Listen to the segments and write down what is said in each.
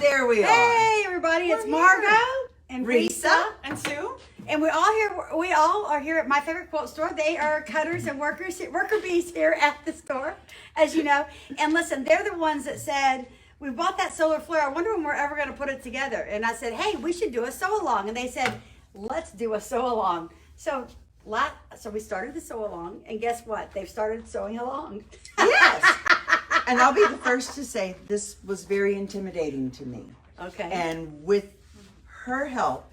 there we are. Hey, everybody, it's Margo and Risa and Sue. And we all are here at My Favorite Quilt Store. They are cutters and worker bees here at the store, as you know. And listen, they're the ones that said, we bought that solar flare. I wonder when we're ever going to put it together. And I said, hey, we should do a sew-along. And they said, let's do a sew-along. So we started the sew-along. And guess what? They've started sewing along. Yes. And I'll be the first to say this was very intimidating to me. Okay. And with her help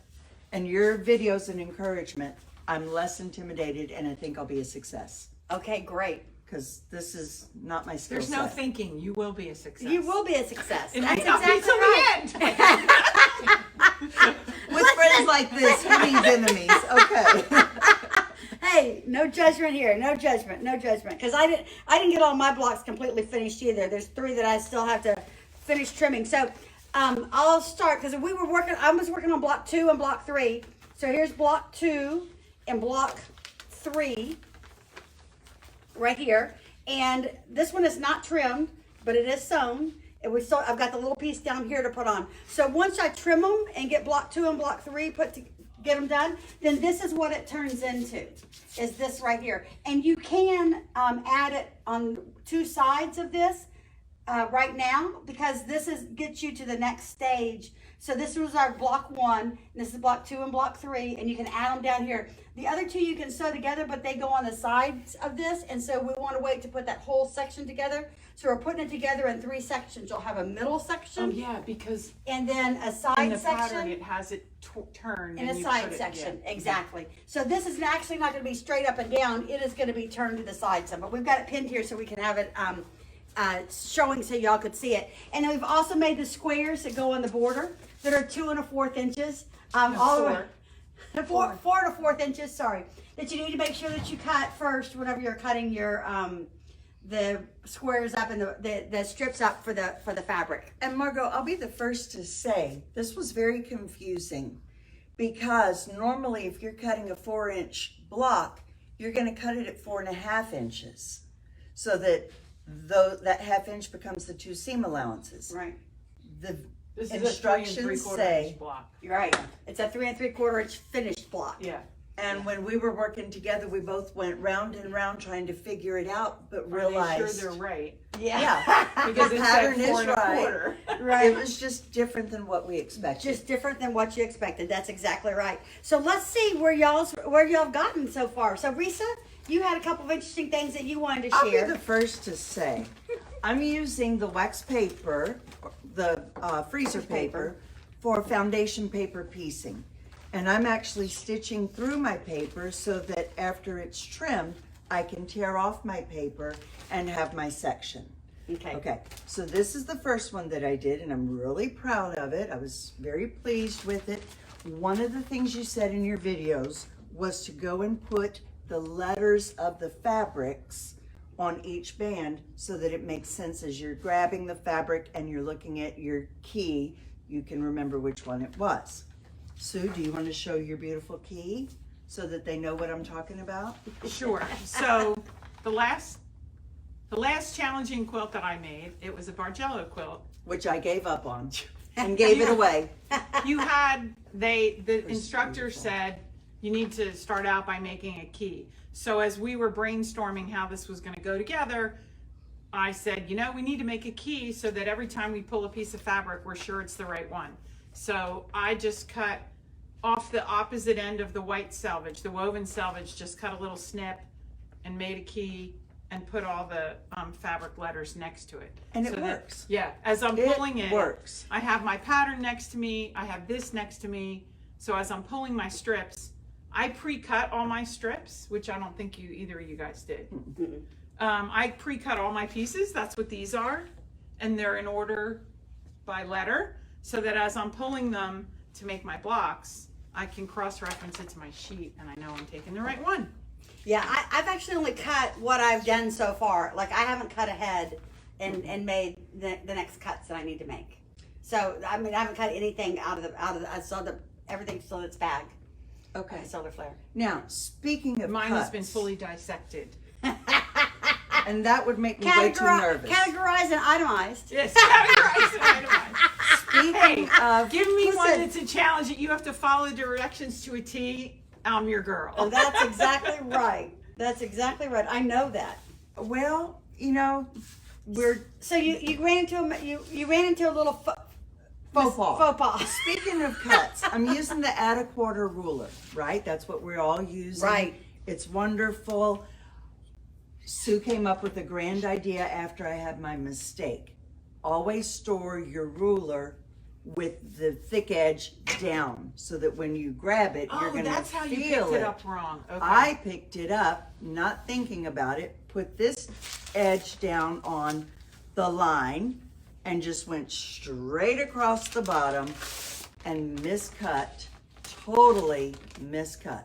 and your videos and encouragement, I'm less intimidated and I think I'll be a success. Okay, great. Because this is not my skill There's set. no thinking. You will be a success. You will be a success. It That's may not be exactly till right. the end. With friends like this, who needs enemies? Okay. Hey, no judgment here. No judgment. No judgment. Because I didn't get all my blocks completely finished either. There's 3 that I still have to finish trimming. So I'll start because I was working on block 2 and block 3. So here's block 2 and block 3 right here. And this one is not trimmed, but it is sewn. And I've got the little piece down here to put on. So once I trim them and get block 2 and block 3 get them done, then this is what it turns into, is this right here. And you can add it on 2 sides of this right now, because this gets you to the next stage. So this was our block 1, and this is block 2 and block 3, and you can add them down here. The other 2 you can sew together, but they go on the sides of this, and so we want to wait to put that whole section together. So we're putting it together in 3 sections. You'll have a middle section. Oh yeah, because and then a side in the section. pattern it has it turned. In and a you side put it- section, yeah. exactly. So this is actually not going to be straight up and down. It is going to be turned to the side some, but we've got it pinned here so we can have it showing so y'all could see it. And then we've also made the squares that go on the border that are 2 1/4 inches. All the way. 4 1/4 inches, sorry. That you need to make sure that you cut first whenever you're cutting your the squares up and the strips up for the fabric. And Margo, I'll be the first to say, this was very confusing because normally if you're cutting a 4-inch block, you're going to cut it at 4.5 inches so that that 1/2 inch becomes the 2 seam allowances. Right. This is Instructions a 3 3/4 say- inch block. You're right. It's a 3 3/4 inch finished block. Yeah. And when we were working together, we both went round and round trying to figure it out, but Are they realized sure they're right? yeah, Because the it said pattern is 4 right. 1/4. Right. It was just different than what we expected. Just different than what you expected. That's exactly right. So let's see where y'all have gotten so far. So Risa, you had a couple of interesting things that you wanted to I'll share. be the first to say, I'm using the wax paper, the freezer paper, for foundation paper piecing. And I'm actually stitching through my paper so that after it's trimmed, I can tear off my paper and have my section. Okay. Okay, so this is the first one that I did, and I'm really proud of it. I was very pleased with it. One of the things you said in your videos was to go and put the letters of the fabrics on each band so that it makes sense as you're grabbing the fabric and you're looking at your key, you can remember which one it was. Sue, do you want to show your beautiful key so that they know what I'm talking about? Sure. So the last challenging quilt that I made, it was a Bargello quilt. Which I gave up on and gave it away. The instructor said you need to start out by making a key. So as we were brainstorming how this was going to go together, I said, we need to make a key so that every time we pull a piece of fabric, we're sure it's the right one. So I just cut off the opposite end of the white selvage, the woven selvage, just cut a little snip and made a key and put all the fabric letters next to it. And it So works. Yeah, as I'm pulling it, works. I have my pattern next to me, I have this next to me. So as I'm pulling my strips, I pre-cut all my strips, which I don't think either of you guys did. I pre-cut all my pieces, that's what these are, and they're in order by letter, so that as I'm pulling them to make my blocks, I can cross-reference it to my sheet and I know I'm taking the right one. Yeah, I've actually only cut what I've done so far. Like I haven't cut ahead and made the next cuts that I need to make. So I mean, I haven't cut anything out of I saw everything's still in its bag. Okay. Solar flare. Now, speaking of Mine cuts, has been fully dissected. and that would make me way too nervous. Categorized and itemized. Yes, categorized and itemized. Speaking of, Give me one Listen. that's a challenge that you have to follow directions to a T. I'm your girl. Oh, that's exactly right. That's exactly right. I know that. well, you know, we're So you ran into you ran into a little faux pas. faux pas. Speaking of cuts, I'm using the add a quarter ruler, right? That's what we're all using. Right. It's wonderful. Sue came up with a grand idea after I had my mistake. Always store your ruler with the thick edge down so that when you grab it, you're Oh, going to that's how you feel picked it it. up wrong. Okay. I picked it up, not thinking about it, put this edge down on the line and just went straight across the bottom and miscut, totally miscut,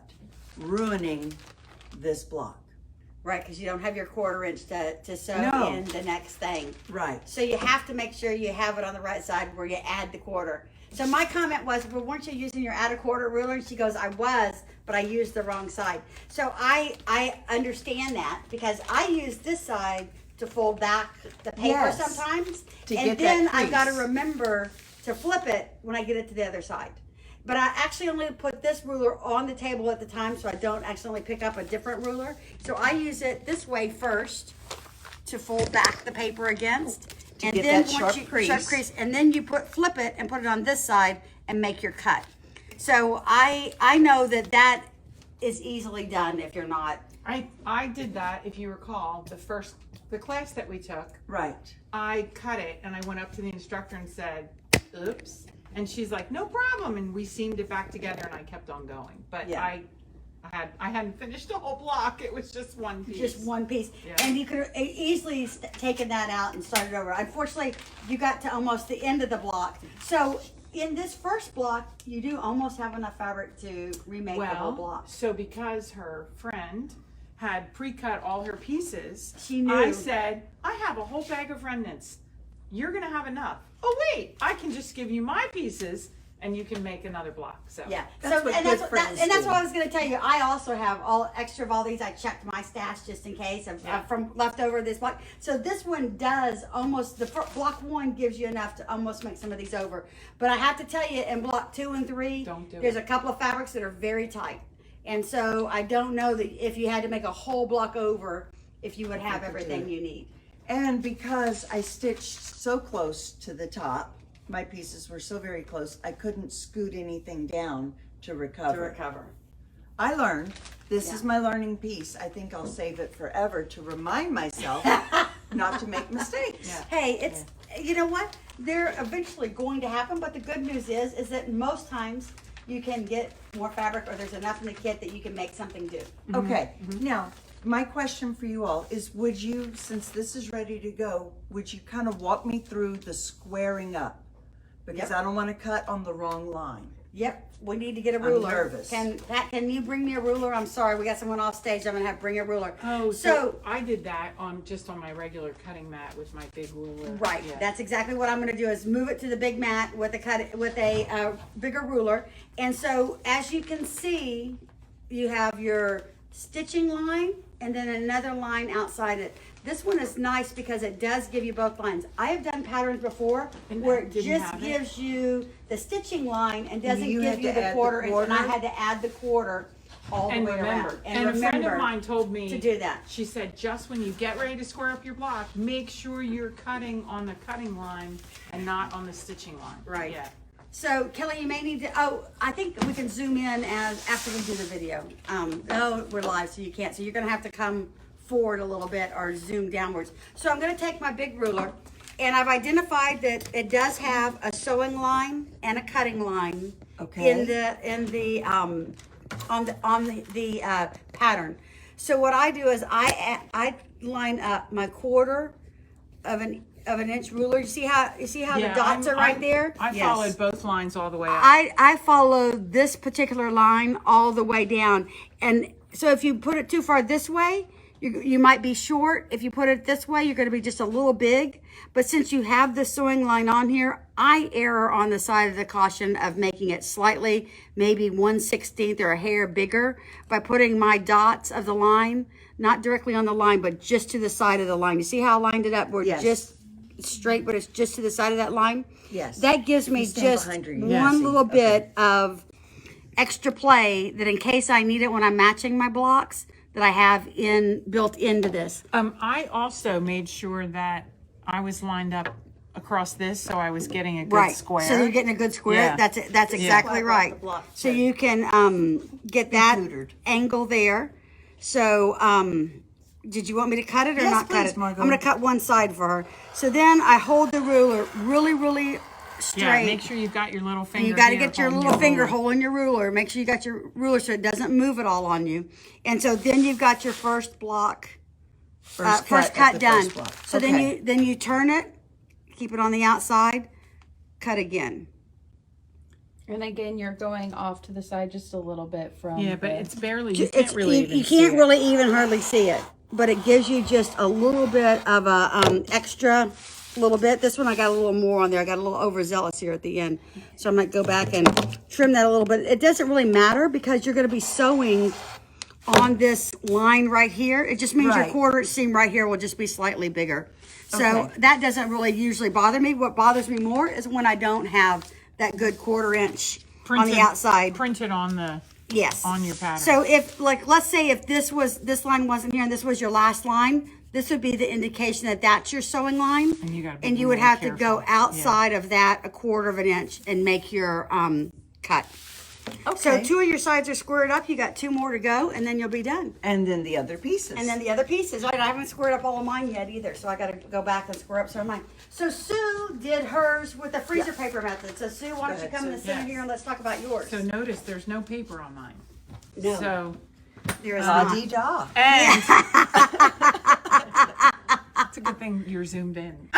ruining this block. Right, because you don't have your 1/4 inch to sew No. in the next thing. Right. So you have to make sure you have it on the right side where you add the 1/4. So my comment was, well, weren't you using your add a 1/4 ruler? And she goes, I was, but I used the wrong side. So I understand that because I use this side to fold back the paper Yes. sometimes. To and get that then I got to crease. remember to flip it when I get it to the other side. But I actually only put this ruler on the table at the time so I don't accidentally pick up a different ruler. So I use it this way first to fold back the paper against. To get that sharp crease. And then you flip it and put it on this side and make your cut. So I know that is easily done if you're not. I did that, if you recall, the class that we took. Right. I cut it and I went up to the instructor and said, oops. And she's like, no problem. And we seamed it back together and I kept on going. But Yeah. I hadn't finished the whole block. It was just one piece. Just one piece. Yeah. And you could have easily taken that out and started over. Unfortunately, you got to almost the end of the block. So in this first block, you do almost have enough fabric to remake the whole block. So because her friend had pre-cut all her pieces, She knew. I said, I have a whole bag of remnants. You're going to have enough. Oh, wait, I can just give you my pieces and you can make another block. So Yeah. That's what good friends that's do. what I was going to tell you. I also have all extra of all these. I checked my stash just in case from leftover this block. So this one does almost block 1 gives you enough to almost make some of these over. But I have to tell you, in block 2 and 3, Don't do there's it. a couple of fabrics that are very tight, and so I don't know that if you had to make a whole block over, if you would have everything you need. And because I stitched so close to the top, my pieces were so very close, I couldn't scoot anything down to recover. I learned. This is my learning piece. I think I'll save it forever to remind myself not to make mistakes. Yeah. Hey, it's you know what? They're eventually going to happen, but the good news is that most times you can get more fabric or there's enough in the kit that you can make something do. Okay, now my question for you all is, would you, since this is ready to go, would you kind of walk me through the squaring up? Because Yep. I don't want to cut on the wrong line. Yep, we need to get a ruler. nervous. Pat, can you bring me a ruler? I'm sorry, we got someone off stage. I'm gonna have to bring a ruler. Oh, so I did that on my regular cutting mat with my big ruler. Right, Yeah. that's exactly what I'm gonna do is move it to the big mat with a bigger ruler. And so as you can see, you have your stitching line and then another line outside it. This one is nice because it does give you both lines. I have done patterns before And where that it didn't just have it? gives you the stitching line and doesn't you give had you to the add the quarter inch, and I quarter? had to add the quarter all And the way remember, around. and a friend of mine told me to do that. She said, just when you get ready to square up your block, make sure you're cutting on the cutting line and not on the stitching line. Right. Yeah. So Kelly, you may need to. Oh, I think we can zoom in after we do the video. We're live, so you can't. So you're gonna have to come forward a little bit or zoom downwards. So I'm gonna take my big ruler, and I've identified that it does have a sewing line and a cutting line Okay. on the pattern. So what I do is I line up my quarter of an inch ruler. You see how the dots are right there? I Yes. followed both lines all the way up. I follow this particular line all the way down. And so if you put it too far this way, you might be short. If you put it this way, you're going to be just a little big. But since you have the sewing line on here, I err on the side of the caution of making it slightly, maybe 1/16 or a hair bigger by putting my dots of the line, not directly on the line, but just to the side of the line. You see how I lined it up? We're Yes. just straight, but it's just to the side of that line. Yes. That gives me You stand just behind her, one you can see. little bit of extra play that in case I need it when I'm matching my blocks that I have built into this. I also made sure that I was lined up across this, so I was getting a good Right. square. So you're getting a good square. Yeah. That's exactly right. the block So too. you can get that neutered. angle there. So did you want me to cut it or Yes, not cut please, it? Margo. I'm going to cut one side for her. So then I hold the ruler really, really straight. Yeah, make sure you've got your little finger. You got to here get your holding little finger ruler. hole in your ruler. Make sure you got your ruler so it doesn't move it all on you. And so then you've got your first block, first cut at the done. first block. So Okay. then you turn it, keep it on the outside, cut again. And again, you're going off to the side just a little bit from. Yeah, but the- it's barely. You can't really. you can't really even hardly see it, but it gives you just a little bit of a extra little bit. This one I got a little more on there. I got a little overzealous here at the end, so I might go back and trim that a little bit. It doesn't really matter because you're going to be sewing on this line right here. It just means your Right. quarter seam right here will just be slightly bigger. So Okay. that doesn't really usually bother me. What bothers me more is when I don't have that good quarter inch on the outside. Printed on the. Yes. On your pattern. So if, like, let's say if this line wasn't here and this was your last line, this would be the indication that that's your sewing line. And you gotta be and you would really have to go careful. outside of that a quarter of an inch and make your cut. So Okay. 2 of your sides are squared up. You got 2 more to go, and then you'll be done. And then the other pieces. And then the other pieces, right? I haven't squared up all of mine yet either, so I got to go back and square up some of mine. So Sue did hers with the freezer paper method. So Sue, why don't you Good. come in the center yes. here and let's talk about yours? So notice there's no paper on mine. No. So there is not. La-dee-da. and it's a good thing you're zoomed in.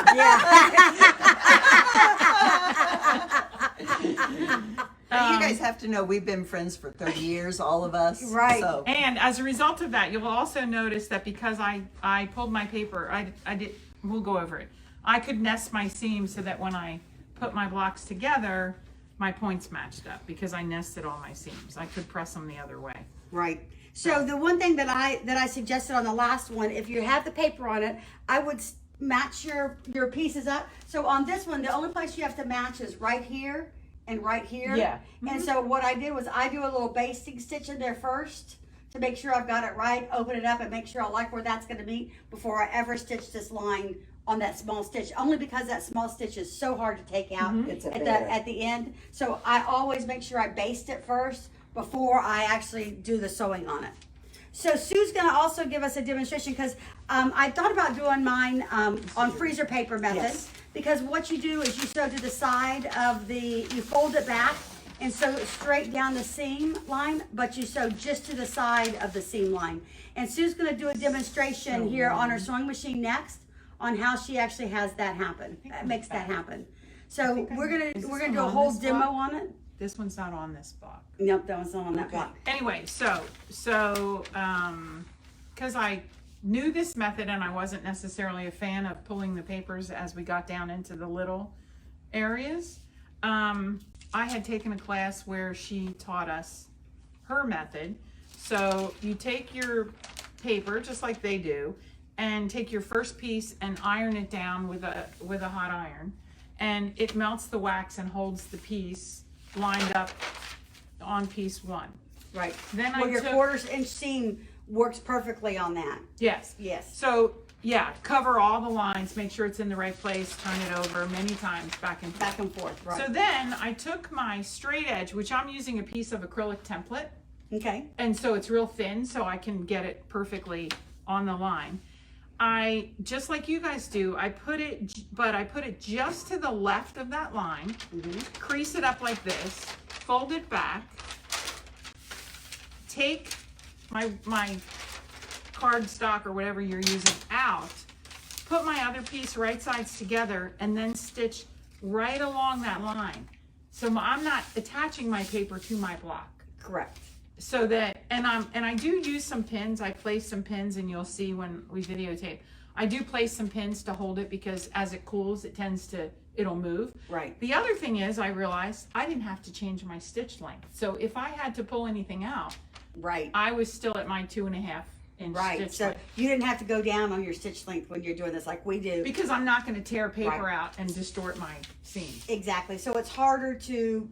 You guys have to know we've been friends for 30 years, all of us. Right. So. And as a result of that, you'll also notice that because I pulled my paper, I did. We'll go over it. I could nest my seams so that when I put my blocks together, my points matched up because I nested all my seams. I could press them the other way. Right. So the one thing that I suggested on the last one, if you have the paper on it, I would match your pieces up. So on this one, the only place you have to match is right here and right here. Yeah. And so what I did was I do a little basting stitch in there first to make sure I've got it right, open it up and make sure I like where that's going to meet before I ever stitch this line on that small stitch, only because that small stitch is so hard to take out It's a at bear. at the end. So I always make sure I baste it first before I actually do the sewing on it. So Sue's gonna also give us a demonstration because I thought about doing mine on freezer paper method. Yes. Because what you do is you sew to the side of you fold it back and sew it straight down the seam line, but you sew just to the side of the seam line. And Sue's gonna do a demonstration here on her sewing machine next on how she actually has that happen, makes that happen. So we're gonna do one a on whole this demo block? on it. This one's not on this block. Nope, that one's not on that block. Anyway, so because I knew this method and I wasn't necessarily a fan of pulling the papers as we got down into the little areas, I had taken a class where she taught us her method. So you take your paper just like they do and take your first piece and iron it down with a hot iron, and it melts the wax and holds the piece lined up on piece one. Right. Then Well, I your took- 1/4 inch seam works perfectly on that. Yes. Yes. So yeah, cover all the lines, make sure it's in the right place, turn it over many times back and forth. Back and forth, right. So then I took my straight edge, which I'm using a piece of acrylic template, Okay. and so it's real thin so I can get it perfectly on the line. I, just like you guys do, I put it just to the left of that line, crease it up like this, fold it back, take my cardstock or whatever you're using out, put my other piece right sides together, and then stitch right along that line. So I'm not attaching my paper to my block. Correct. So that, and I do use some pins. I place some pins, and you'll see when we videotape. I do place some pins to hold it because as it cools, it'll move. Right. The other thing is, I realized I didn't have to change my stitch length. So if I had to pull anything out, Right. I was still at my 2.5 inch Right. stitch So length. you didn't have to go down on your stitch length when you're doing this like we do. Because I'm not going to tear paper Right. out and distort my seam. Exactly. So it's harder to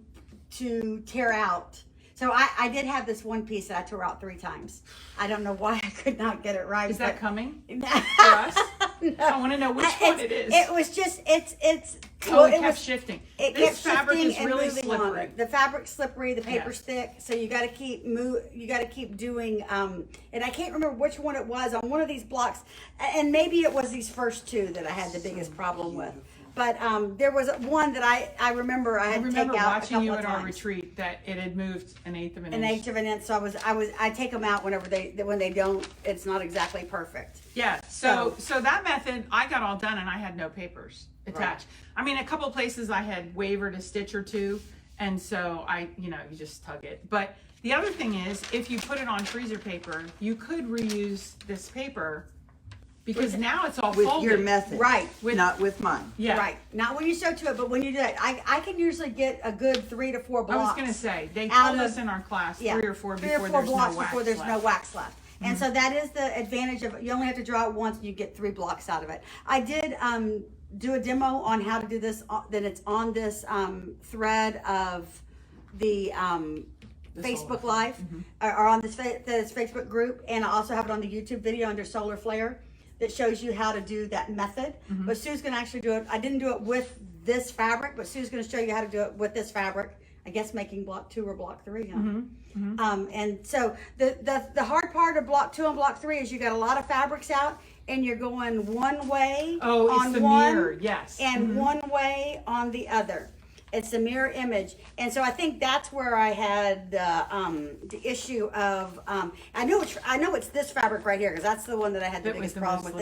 tear out. So I did have this one piece that I tore out 3 times. I don't know why I could not get it right. Is that but- coming for us? No. I want to know which one it is. It was just it's. Oh, it kept shifting. It This kept fabric shifting is and really moving on. slippery. The fabric's slippery, the paper's Yes. thick, so you got to keep You got to keep doing. And I can't remember which one it was on one of these blocks, and maybe it was these first 2 that I had the biggest problem with. But there was one that I remember I I had to remember take out a watching couple you of at our times. retreat that it had moved an 1/8 of an An inch. eighth of an inch, so I take them out whenever when they don't. It's not exactly perfect. Yeah, so that method, I got all done and I had no papers attached. I mean, a couple places I had wavered a stitch or 2, and so you just tug it. But the other thing is, if you put it on freezer paper, you could reuse this paper because now it's all With folded. your method. Right. Not with mine. Yeah. Right. Not when you sew to it, but when you do it, I can usually get a good 3 to 4 I blocks. was going to say, they out told of- us in our class Yeah. 3 or 4 3 or before 4 there's blocks no wax before there's left. no wax left. And so that is the advantage of you only have to draw it once and you get 3 blocks out of it. I did do a demo on how to do this. That it's on this thread of the Facebook Live or on this Facebook group, and I also have it on the YouTube video under Solar Flare that shows you how to do that method. But Sue's going to actually do it. I didn't do it with this fabric, but Sue's going to show you how to do it with this fabric. I guess making block 2 or block 3. Huh? And so the hard part of block 2 and block 3 is you got a lot of fabrics out and you're going one way Oh, on it's the one mirror, yes. and one way on the other. It's a mirror image, and so I think that's where I had the issue of I know it's this fabric right here because that's the one that I had the That was biggest the problem most with.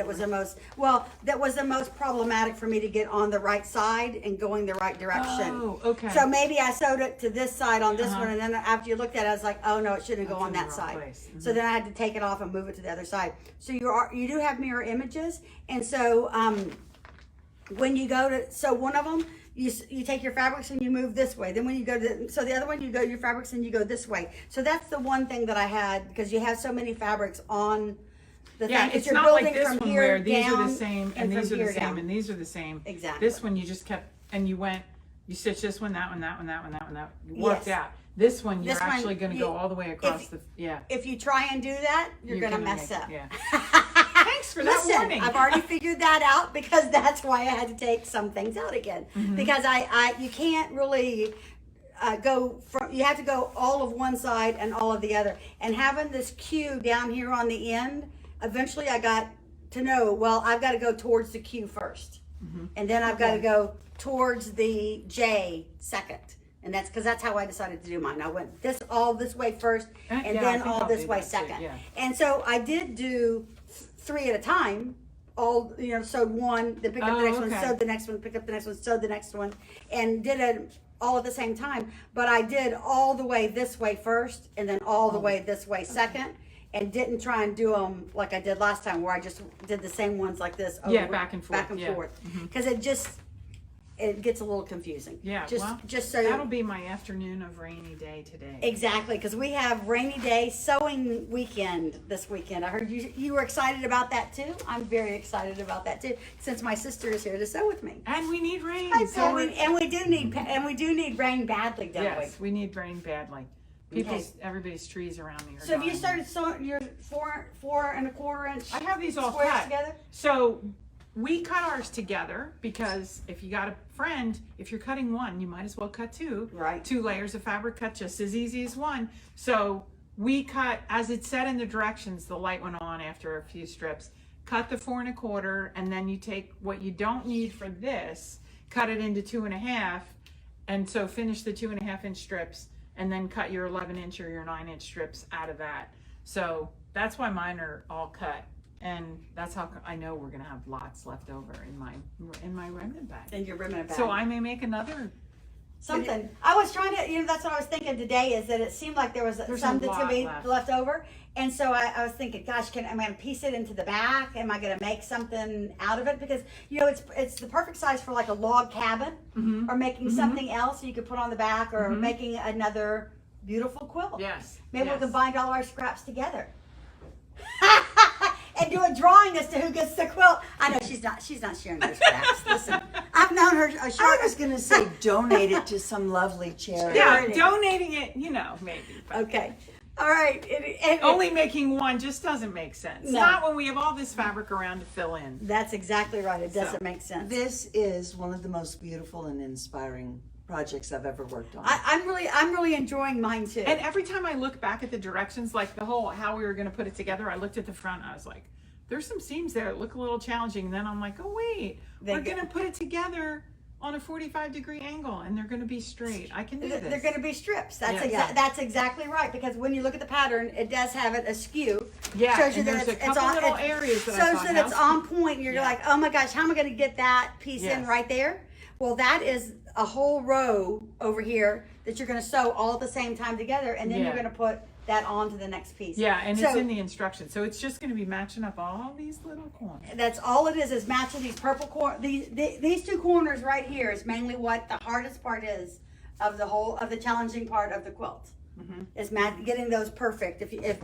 That was the most problematic for me to get on the right side and going the right direction. Oh, okay. So maybe I sewed it to this side on this one, and then after you looked at it, I was like, oh no, it shouldn't go That's on in the that wrong side. place. So then I had to take it off and move it to the other side. So you do have mirror images, and so when you go to one of them. You take your fabrics and you move this way. Then when you go to the other one, you go your fabrics and you go this way. So that's the one thing that I had because you have so many fabrics on the Yeah, thing. 'cause it's you're not like building this from one here where these are down the same and from these are the here same down. and these are the same. Exactly. This one you just kept and you stitched this one, that one, that one, that one, that one, that one. You worked Yes. out. This one you're This one, actually going to you- go all the way across yeah. If you try and do that, you're gonna mess make- up. Yeah. Thanks for that Listen, warning. I've already figured that out because that's why I had to take some things out again. Because you can't really you have to go all of one side and all of the other. And having this Q down here on the end, eventually I got to know, well, I've got to go towards the Q first. And then I've got to go towards the J second. And that's because that's how I decided to do mine. I went all this way first, and Yeah, I then think all I'll this do way that too, second. yeah. And so I did do 3 at a time. Sewed one, then picked up the next one, okay. sewed the next one, picked up the next one, sewed the next one, and did it all at the same time. But I did all the way this way first, and then all the way this way second, and didn't try and do them like I did last time, where I just did the same ones like this. Yeah, back and forth, back and yeah. forth, because it gets a little confusing. Yeah, just so that'll be my afternoon of rainy day today. Exactly, because we have rainy day sewing weekend this weekend. I heard you were excited about that too. I'm very excited about that too, since my sister is here to sew with me. And we need rain. And we do need rain badly, don't Yes, we need rain badly. Everybody's trees around me are we? So have you dying. started sewing your 4 1/4 inch I have these all squares cut. together? So we cut ours together because if you got a friend, if you're cutting one, you might as well cut 2. Right. 2 layers of fabric cut just as easy as one. So we cut, as it said in the directions, the light went on after a few strips. Cut the 4 1/4, and then you take what you don't need for this, cut it into 2 1/2, and so finish the 2 1/2 inch strips, and then cut your 11 inch or your 9 inch strips out of that. So that's why mine are all cut. And that's how I know we're gonna have lots left over in my remnant bag. Then you're rimming it back. So I may make another. Something. I was trying to, that's what I was thinking today, is that it seemed like there's a some that's going to be lot left over. And so I was thinking, gosh, am I going to piece it into the back? Am I going to make something out of it? Because, it's the perfect size for like a log cabin or making something else you could put on the back or making another beautiful quilt. Yes. Maybe yes. we can bind all our scraps together. and do a drawing as to who gets the quilt. I know she's not sharing her scraps. Listen, I've known her a short. I was going to say donate it to some lovely charity. Yeah, donating it, maybe. But Okay. All right. only making one just doesn't make sense. No. Not when we have all this fabric around to fill in. That's exactly right. It doesn't make sense. This is one of the most beautiful and inspiring projects I've ever worked on. I'm really enjoying mine too. And every time I look back at the directions, like the whole how we were going to put it together, I looked at the front. I was like, "There's some seams there that look a little challenging." And then I'm like, "Oh wait, we're going to put it together on a 45-degree angle, and they're going to be straight. I can do this." They're going to be strips. That's Yeah. that's exactly right, because when you look at the pattern, it does have it askew. Yeah, shows you and that there's a it's couple on. little areas that I shows thought, that it's how's- on point. You're Yeah. like, oh my gosh, how am I going to get that piece in Yes. right there? Well, that is a whole row over here that you're going to sew all at the same time together, and then you're Yeah. going to put that onto the next piece. Yeah, and So- it's in the instructions, so it's just going to be matching up all these little corners. That's all it is matching these purple corners. These two corners right here is mainly what the hardest part is of the challenging part of the quilt. Is getting those perfect. If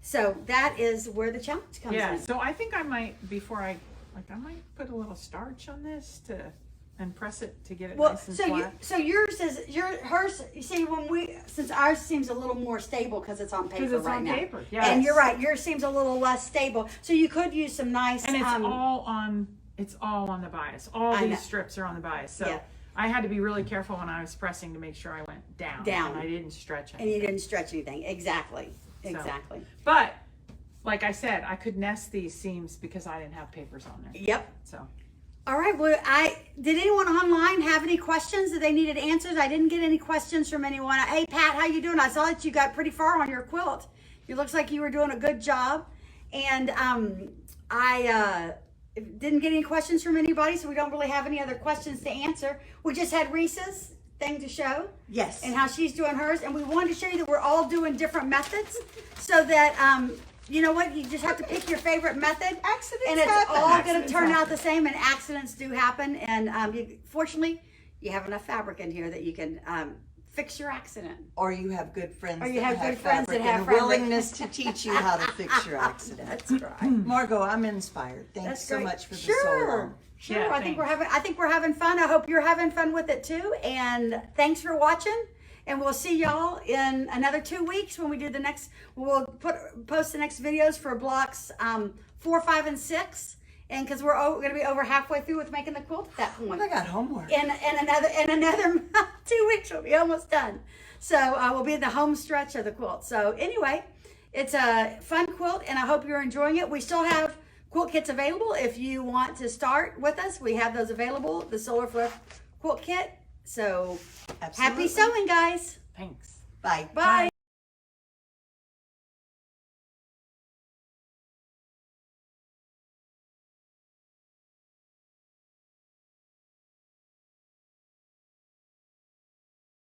so, that is where the challenge comes Yeah, in. so I think I might, before I might put a little starch on this and press it to get it Well, nice and so flat. yours is hers. You see, since ours seems a little more stable because it's on paper 'Cause it's right on now. paper, yes. And you're right. Yours seems a little less stable. So you could use some nice. And it's all on the bias. All I these know. strips are on the bias. So Yeah. I had to be really careful when I was pressing to make sure I went down. Down. And I didn't stretch and anything. you didn't stretch anything. Exactly. Exactly. But like I said, I could nest these seams because I didn't have papers on there. Yep. So All right. Well, did anyone online have any questions that they needed answers? I didn't get any questions from anyone. Hey, Pat, how you doing? I saw that you got pretty far on your quilt. It looks like you were doing a good job. And I didn't get any questions from anybody, so we don't really have any other questions to answer. We just had Risa's thing to show. Yes. And how she's doing hers. And we wanted to show you that we're all doing different methods so that, you know what, you just have to pick your favorite method. Accidents And it's happen. all going to Accidents turn out happen. the same, and accidents do happen. And fortunately, you have enough fabric in here that you can fix your accident. Or you have good friends. Or you that have good friends fabric that have and a friends that- willingness to teach you how to fix your accident. That's right. Margo, I'm inspired. Thanks That's so great. much for the Sure. solo. Sure. Yeah, I think we're thanks. having fun. I hope you're having fun with it too. And thanks for watching. And we'll see y'all in another 2 weeks when we do the next. We'll post the next videos for blocks 4, 5, and 6. And because we're going to be over halfway through with making the quilt at that point. I got homework. In another 2 weeks we'll be almost done. So we'll be in the home stretch of the quilt. So anyway, it's a fun quilt, and I hope you're enjoying it. We still have quilt kits available if you want to start with us. We have those available, the Solar Fluff quilt kit. So Absolutely. happy sewing, guys. thanks. Bye. Bye.